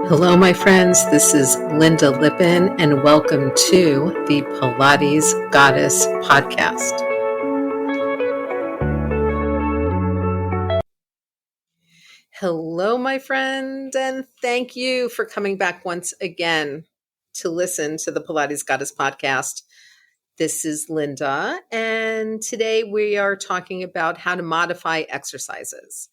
Hello, my friends. This is Lynda Lippin, and welcome to the Pilates Goddess podcast. Hello, my friend, and thank you for coming back once again to listen to the Pilates Goddess podcast. This is Lynda, and today we are talking about how to modify exercises.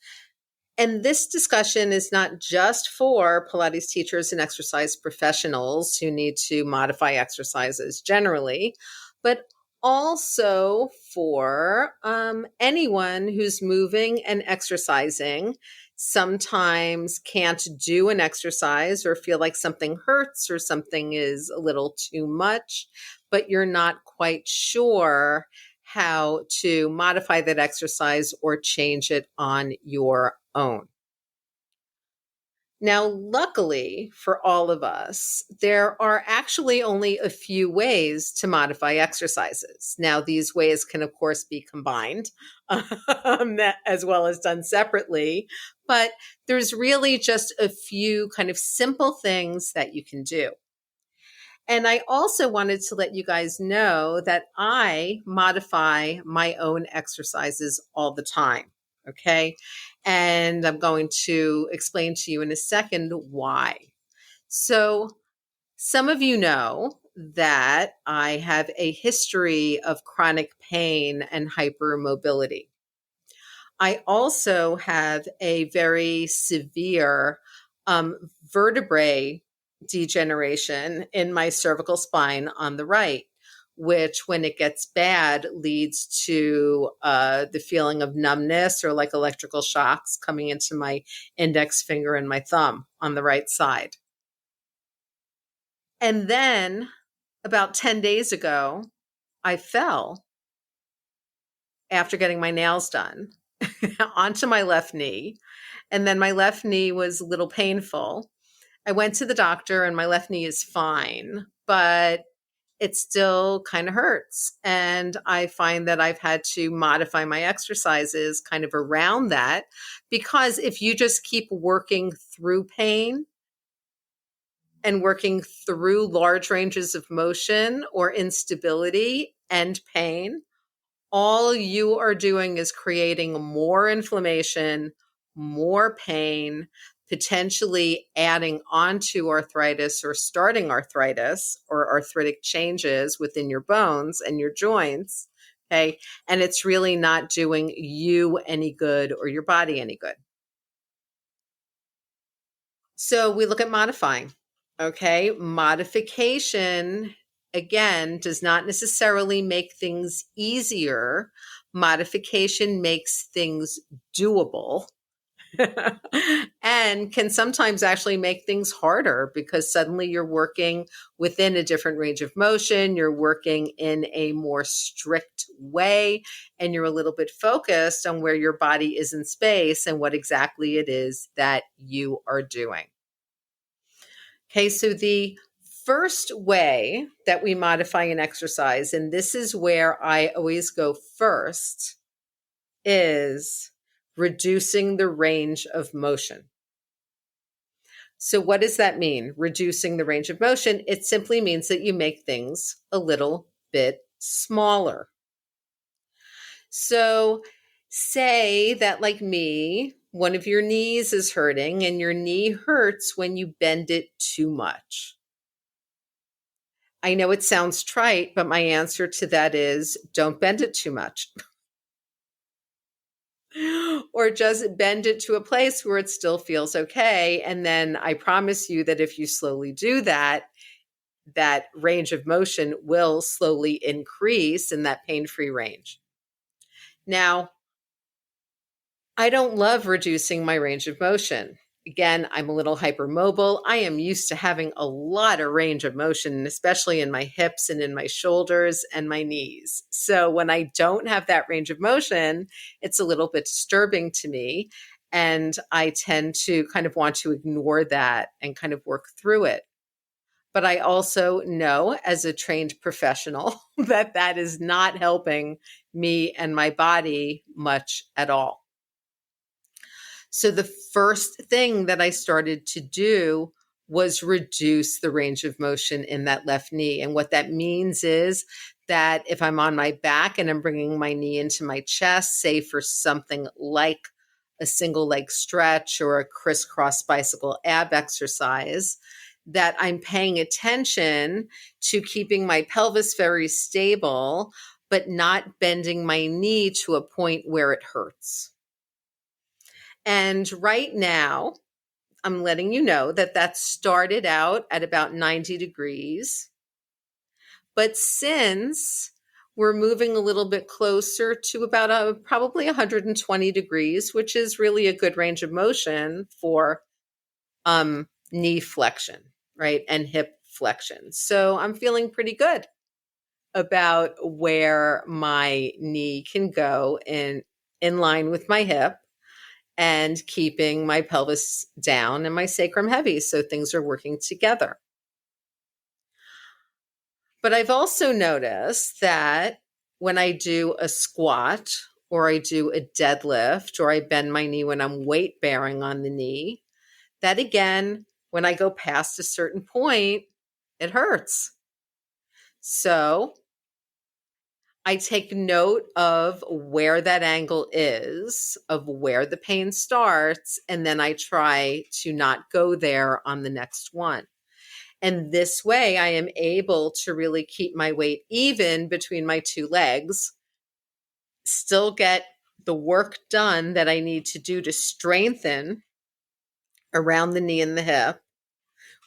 And this discussion is not just for Pilates teachers and exercise professionals who need to modify exercises generally, but also for anyone who's moving and exercising, sometimes can't do an exercise or feel like something hurts or something is a little too much, but you're not quite sure how to modify that exercise or change it on your own. Now, luckily for all of us, there are actually only a few ways to modify exercises. Now, these ways can, of course, be combined as well as done separately, but there's really just a few kind of simple things that you can do. And I also wanted to let you guys know that I modify my own exercises all the time. Okay. And I'm going to explain to you in a second why. So, some of you know that I have a history of chronic pain and hypermobility. I also have a very severe vertebrae degeneration in my cervical spine on the right, which when it gets bad leads to the feeling of numbness or like electrical shocks coming into my index finger and my thumb on the right side. And then about 10 days ago, I fell after getting my nails done onto my left knee. And then my left knee was a little painful. I went to the doctor and my left knee is fine, but it still kind of hurts. And I find that I've had to modify my exercises kind of around that, because if you just keep working through pain and working through large ranges of motion or instability and pain, all you are doing is creating more inflammation, more pain, potentially adding onto arthritis or starting arthritis or arthritic changes within your bones and your joints. Okay. And it's really not doing you any good or your body any good. So we look at modifying. Okay. Modification, again, does not necessarily make things easier. Modification makes things doable. And can sometimes actually make things harder because suddenly you're working within a different range of motion, you're working in a more strict way, and you're a little bit focused on where your body is in space and what exactly it is that you are doing. Okay, so the first way that we modify an exercise, and this is where I always go first, is reducing the range of motion. So what does that mean? Reducing the range of motion? It simply means that you make things a little bit smaller. So say that, like me, one of your knees is hurting and your knee hurts when you bend it too much. I know it sounds trite, but my answer to that is don't bend it too much. Or just bend it to a place where it still feels okay. And then I promise you that if you slowly do that, that range of motion will slowly increase in that pain-free range. Now, I don't love reducing my range of motion. Again, I'm a little hypermobile. I am used to having a lot of range of motion, especially in my hips and in my shoulders and my knees. So when I don't have that range of motion, it's a little bit disturbing to me. And I tend to kind of want to ignore that and kind of work through it. But I also know as a trained professional that that is not helping me and my body much at all. So the first thing that I started to do was reduce the range of motion in that left knee. And what that means is that if I'm on my back and I'm bringing my knee into my chest, say for something like a single leg stretch or a crisscross bicycle ab exercise, that I'm paying attention to keeping my pelvis very stable, but not bending my knee to a point where it hurts. And right now, I'm letting you know that started out at about 90 degrees. But since we're moving a little bit closer to about probably 120 degrees, which is really a good range of motion for knee flexion, right? And hip flexion. So I'm feeling pretty good about where my knee can go in line with my hip and keeping my pelvis down and my sacrum heavy. So things are working together. But I've also noticed that when I do a squat or I do a deadlift or I bend my knee when I'm weight bearing on the knee, that again, when I go past a certain point, it hurts. So I take note of where that angle is, of where the pain starts, and then I try to not go there on the next one. And this way I am able to really keep my weight even between my two legs, still get the work done that I need to do to strengthen around the knee and the hip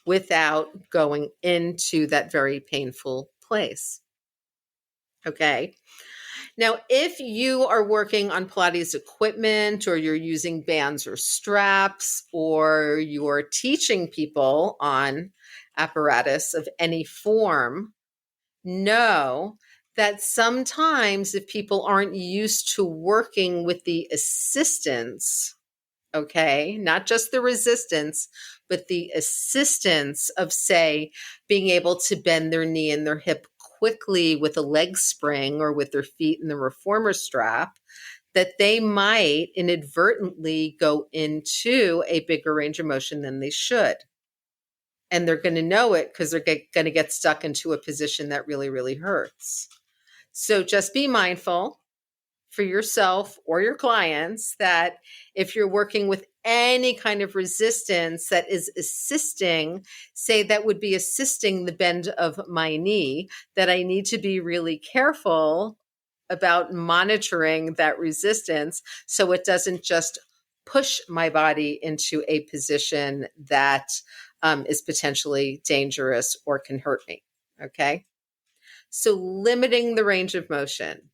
without going into that very painful place. Okay. Now, if you are working on Pilates equipment or you're using bands or straps or you're teaching people on apparatus of any form, know that sometimes if people aren't used to working with the assistance, okay, not just the resistance, but the assistance of, say, being able to bend their knee and their hip quickly with a leg spring or with their feet in the reformer strap, that they might inadvertently go into a bigger range of motion than they should. And they're going to know it because they're going to get stuck into a position that really, really hurts. So just be mindful for yourself or your clients that if you're working with any kind of resistance that is assisting, say that would be assisting the bend of my knee, that I need to be really careful about monitoring that resistance so it doesn't just push my body into a position that is potentially dangerous or can hurt me. Okay. So limiting the range of motion.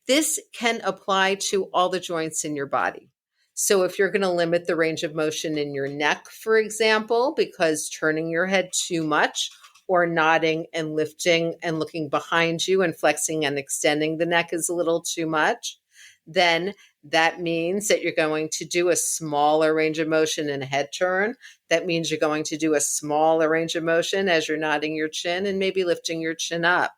This can apply to all the joints in your body. So if you're going to limit the range of motion in your neck, for example, because turning your head too much or nodding and lifting and looking behind you and flexing and extending the neck is a little too much, then that means that you're going to do a smaller range of motion in a head turn. That means you're going to do a smaller range of motion as you're nodding your chin and maybe lifting your chin up.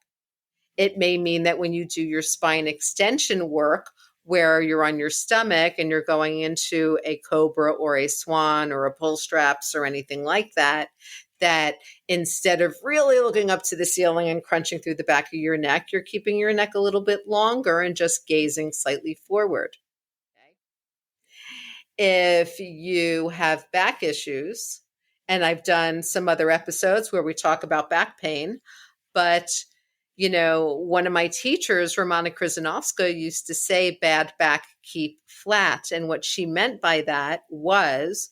It may mean that when you do your spine extension work, where you're on your stomach and you're going into a cobra or a swan or a pull straps or anything like that, that instead of really looking up to the ceiling and crunching through the back of your neck, you're keeping your neck a little bit longer and just gazing slightly forward. If you have back issues, and I've done some other episodes where we talk about back pain, but one of my teachers, Romana Krizanovska, used to say, bad back, keep flat. And what she meant by that was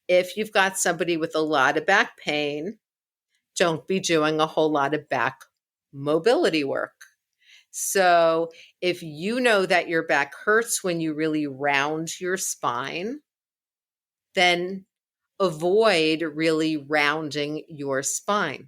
if you've got somebody with a lot of back pain, don't be doing a whole lot of back mobility work. So if you know that your back hurts when you really round your spine, then avoid really rounding your spine.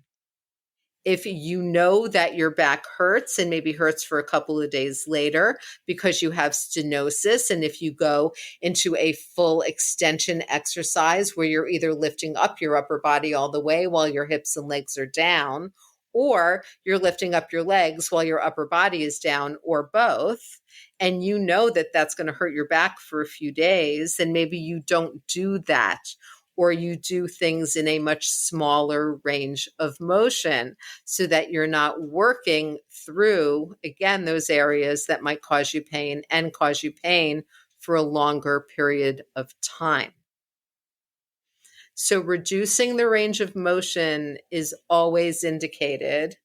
If you know that your back hurts and maybe hurts for a couple of days later because you have stenosis, and if you go into a full extension exercise where you're either lifting up your upper body all the way while your hips and legs are down, or you're lifting up your legs while your upper body is down, or both, and you know that that's going to hurt your back for a few days, then maybe you don't do that. or you do things in a much smaller range of motion so that you're not working through, again, those areas that might cause you pain and cause you pain for a longer period of time. So reducing the range of motion is always indicated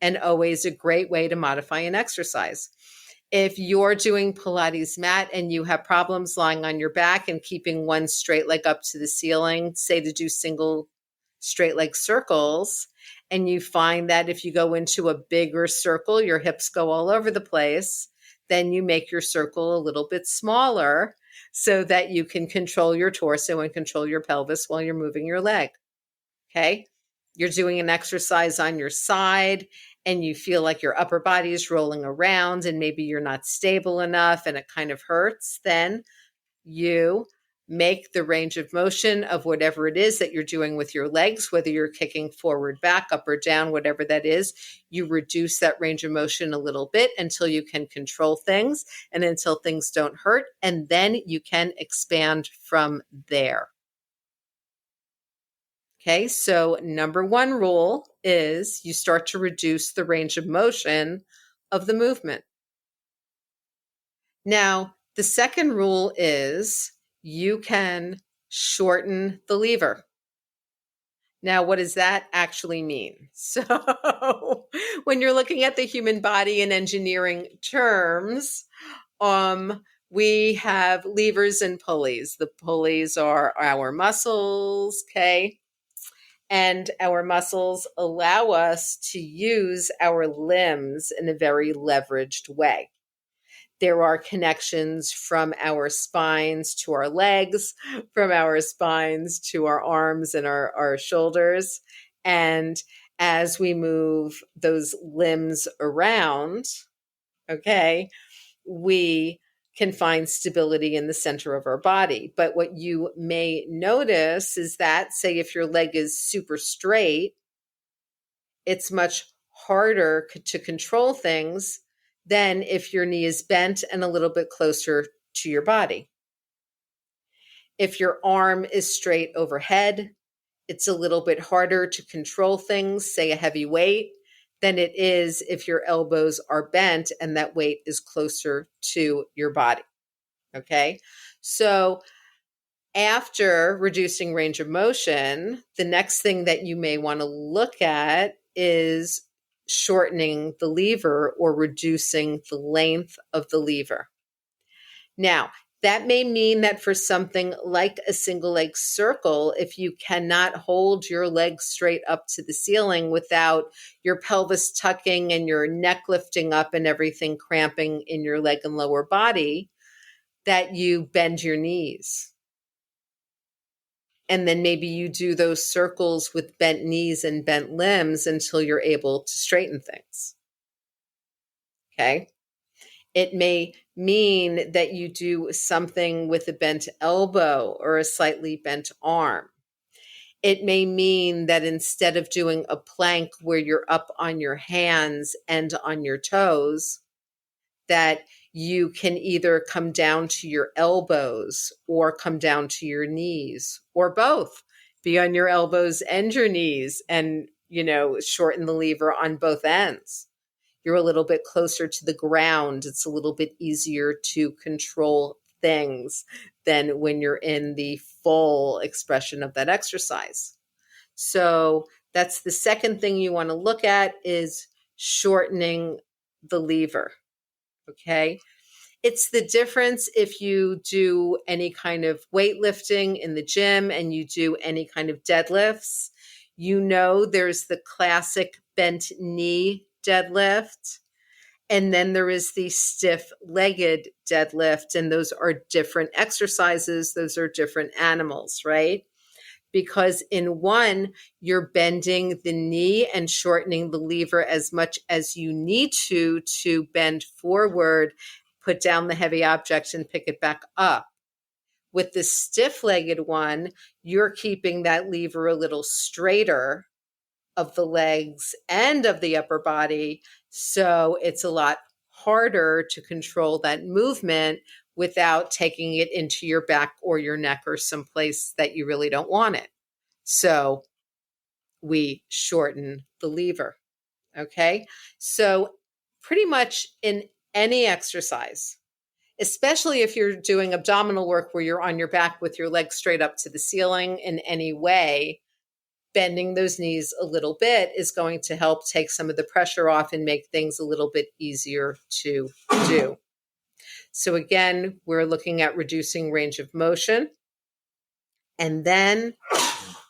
and always a great way to modify an exercise. If you're doing Pilates mat and you have problems lying on your back and keeping one straight leg up to the ceiling, say to do single straight leg circles, and you find that if you go into a bigger circle, your hips go all over the place, then you make your circle a little bit smaller so that you can control your torso and control your pelvis while you're moving your leg. Okay? You're doing an exercise on your side and you feel like your upper body is rolling around and maybe you're not stable enough and it kind of hurts, then you make the range of motion of whatever it is that you're doing with your legs, whether you're kicking forward, back, up or down, whatever that is, you reduce that range of motion a little bit until you can control things and until things don't hurt. And then you can expand from there. Okay, so number one rule is you start to reduce the range of motion of the movement. Now, the second rule is you can shorten the lever. Now, what does that actually mean? So, when you're looking at the human body in engineering terms, we have levers and pulleys. The pulleys are our muscles, okay? And our muscles allow us to use our limbs in a very leveraged way. There are connections from our spines to our legs, from our spines to our arms and our shoulders. And as we move those limbs around, okay, we can find stability in the center of our body. But what you may notice is that, say, if your leg is super straight, it's much harder to control things than if your knee is bent and a little bit closer to your body. If your arm is straight overhead, it's a little bit harder to control things, say a heavy weight, than it is if your elbows are bent and that weight is closer to your body. Okay? So after reducing range of motion, the next thing that you may want to look at is shortening the lever or reducing the length of the lever. Now, that may mean that for something like a single leg circle, if you cannot hold your legs straight up to the ceiling without your pelvis tucking and your neck lifting up and everything cramping in your leg and lower body, that you bend your knees. And then maybe you do those circles with bent knees and bent limbs until you're able to straighten things. Okay? It may mean that you do something with a bent elbow or a slightly bent arm. It may mean that instead of doing a plank where you're up on your hands and on your toes, that you can either come down to your elbows or come down to your knees or both. Be on your elbows and your knees and, shorten the lever on both ends. You're a little bit closer to the ground. It's a little bit easier to control things than when you're in the full expression of that exercise. So that's the second thing you want to look at is shortening the lever. Okay. It's the difference if you do any kind of weightlifting in the gym and you do any kind of deadlifts. There's the classic bent knee deadlift, and then there is the stiff-legged deadlift, and those are different exercises. Those are different animals, right? Because in one, you're bending the knee and shortening the lever as much as you need to bend forward, put down the heavy object and pick it back up. With the stiff-legged one, you're keeping that lever a little straighter of the legs and of the upper body. So it's a lot harder to control that movement without taking it into your back or your neck or someplace that you really don't want it. So we shorten the lever. Okay. So pretty much in any exercise, especially if you're doing abdominal work where you're on your back with your legs straight up to the ceiling in any way, bending those knees a little bit is going to help take some of the pressure off and make things a little bit easier to do. So again, we're looking at reducing range of motion. And then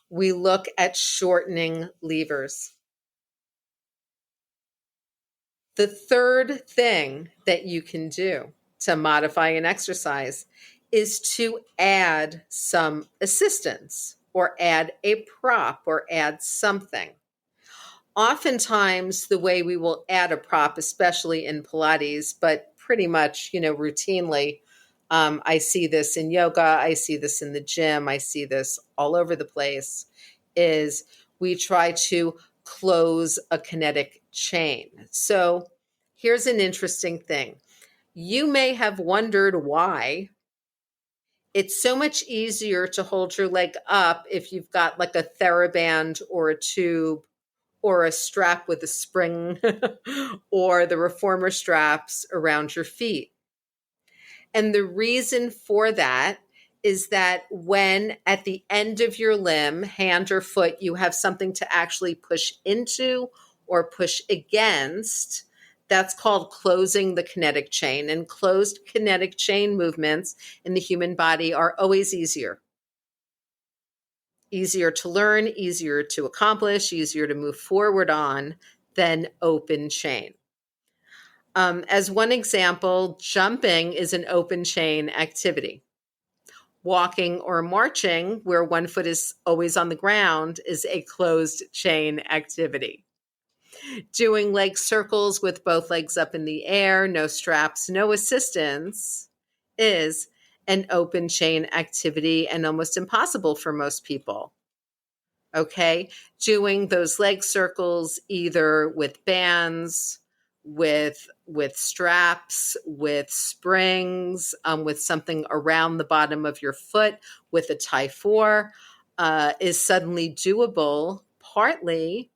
we look at shortening levers. The third thing that you can do to modify an exercise is to add some assistance or add a prop or add something. Oftentimes, the way we will add a prop, especially in Pilates, but pretty much, routinely, I see this in yoga, I see this in the gym, I see this all over the place, is we try to close a kinetic chain. So here's an interesting thing. You may have wondered why it's so much easier to hold your leg up if you've got like a TheraBand or a tube or a strap with a spring or the reformer straps around your feet. And the reason for that is that when at the end of your limb, hand or foot, you have something to actually push into or push against, that's called closing the kinetic chain. And closed kinetic chain movements in the human body are always easier. Easier to learn, easier to accomplish, easier to move forward on than open chain. As one example, jumping is an open chain activity. Walking or marching, where one foot is always on the ground, is a closed chain activity. Doing leg circles with both legs up in the air, no straps, no assistance, is an open chain activity and almost impossible for most people. Okay, doing those leg circles either with bands, with straps, with springs, with something around the bottom of your foot, with a tie 4, is suddenly doable, partly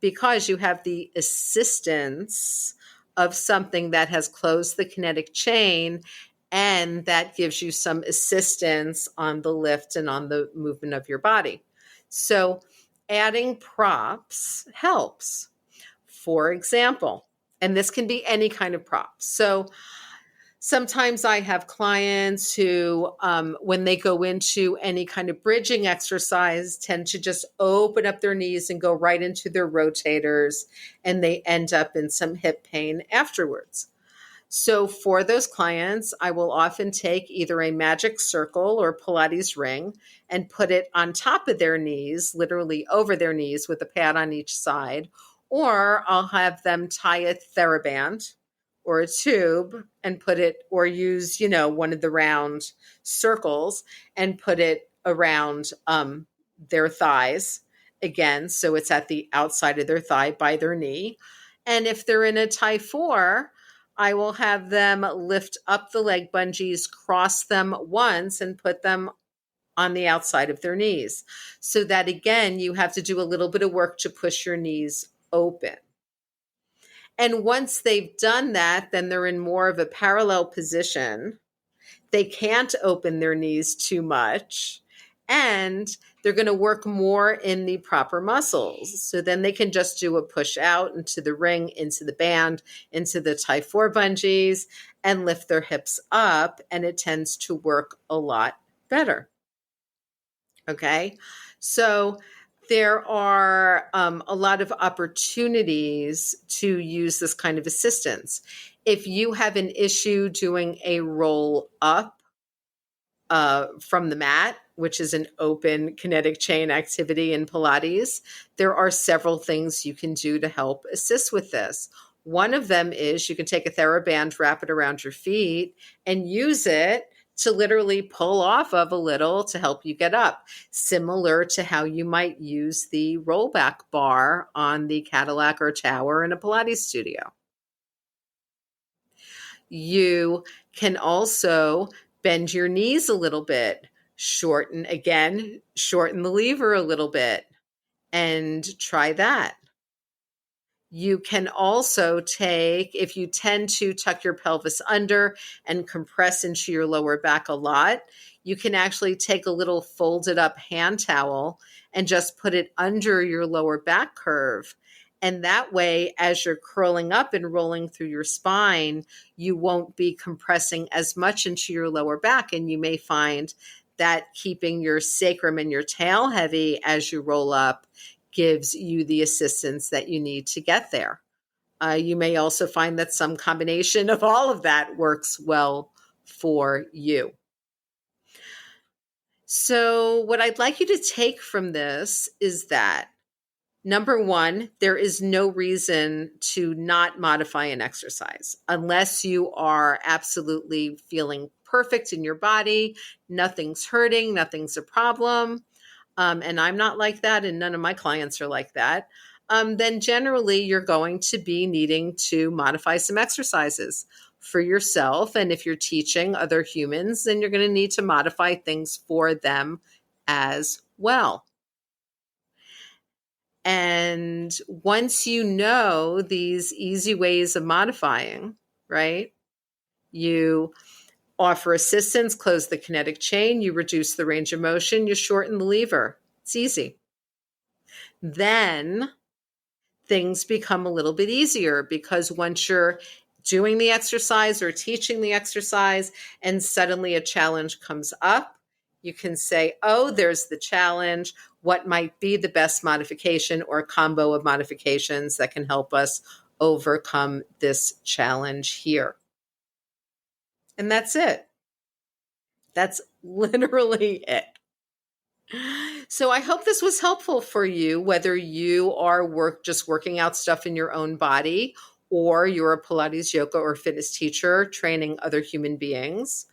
because you have the assistance of something that has closed the kinetic chain, and that gives you some assistance on the lift and on the movement of your body. So adding props helps. For example, and this can be any kind of prop. So sometimes I have clients who, when they go into any kind of bridging exercise, tend to just open up their knees and go right into their rotators, and they end up in some hip pain afterwards. So for those clients, I will often take either a magic circle or Pilates ring and put it on top of their knees, literally over their knees with a pad on each side, or I'll have them tie a TheraBand or a tube and put it, or use, one of the round circles and put it around their thighs again. So it's at the outside of their thigh by their knee. And if they're in a tie 4, I will have them lift up the leg bungees, cross them once, and put them on the outside of their knees. So that, again, you have to do a little bit of work to push your knees open. And once they've done that, then they're in more of a parallel position. They can't open their knees too much, and they're going to work more in the proper muscles. So then they can just do a push out into the ring, into the band, into the tie 4 bungees, and lift their hips up, and it tends to work a lot better. Okay, so there are a lot of opportunities to use this kind of assistance. If you have an issue doing a roll up from the mat, which is an open kinetic chain activity in Pilates, there are several things you can do to help assist with this. One of them is you can take a TheraBand, wrap it around your feet, and use it to literally pull off of a little to help you get up, similar to how you might use the rollback bar on the Cadillac or tower in a Pilates studio. You can also bend your knees a little bit, shorten the lever a little bit, and try that. You can also take, if you tend to tuck your pelvis under and compress into your lower back a lot, you can actually take a little folded up hand towel and just put it under your lower back curve. And that way, as you're curling up and rolling through your spine, you won't be compressing as much into your lower back. And you may find that keeping your sacrum and your tail heavy as you roll up gives you the assistance that you need to get there. You may also find that some combination of all of that works well for you. So, what I'd like you to take from this is that number one, there is no reason to not modify an exercise unless you are absolutely feeling perfect in your body, nothing's hurting, nothing's a problem. And I'm not like that, and none of my clients are like that, then generally you're going to be needing to modify some exercises for yourself. And if you're teaching other humans, then you're going to need to modify things for them as well. And once you know these easy ways of modifying, right, you offer assistance, close the kinetic chain, you reduce the range of motion, you shorten the lever. It's easy. Then things become a little bit easier because once you're doing the exercise or teaching the exercise and suddenly a challenge comes up, you can say, oh, there's the challenge. What might be the best modification or combo of modifications that can help us overcome this challenge here? And that's it. That's literally it. So I hope this was helpful for you, whether you are just working out stuff in your own body, or you're a Pilates, yoga, or fitness teacher training other human beings,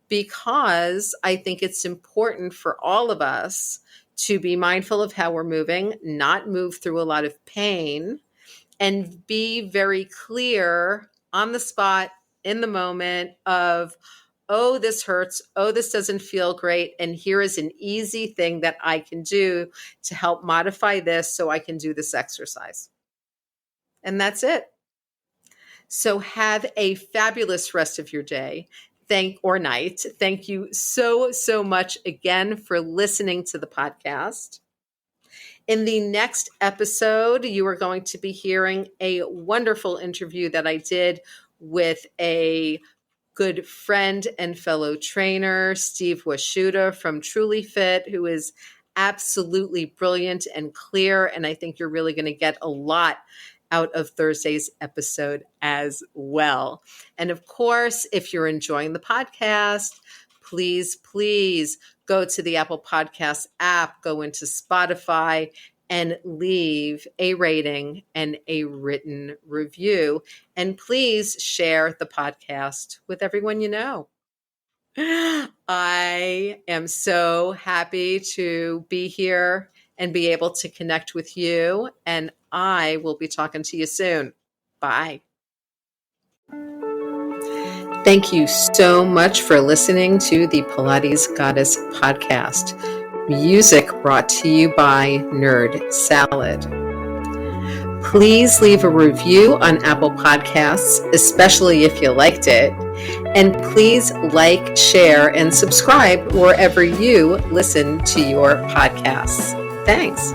because I think it's important for all of us to be mindful of how we're moving, not move through a lot of pain, and be very clear on the spot in the moment of, oh, this hurts. Oh, this doesn't feel great. And here is an easy thing that I can do to help modify this so I can do this exercise. And that's it. So have a fabulous rest of your day or night. Thank you so, so much again for listening to the podcast. In the next episode, you are going to be hearing a wonderful interview that I did with a good friend and fellow trainer, Steve Washuta from Truly Fit, who is absolutely brilliant and clear. And I think you're really going to get a lot out of Thursday's episode as well. And of course, if you're enjoying the podcast, please go to the Apple Podcasts app, go into Spotify, and leave a rating and a written review. And please share the podcast with everyone you know. I am so happy to be here and be able to connect with you. And I will be talking to you soon. Bye. Thank you so much for listening to the Pilates Goddess podcast. Music brought to you by Nerd Salad. Please leave a review on Apple Podcasts, especially if you liked it. And please like, share, and subscribe wherever you listen to your podcasts. Thanks.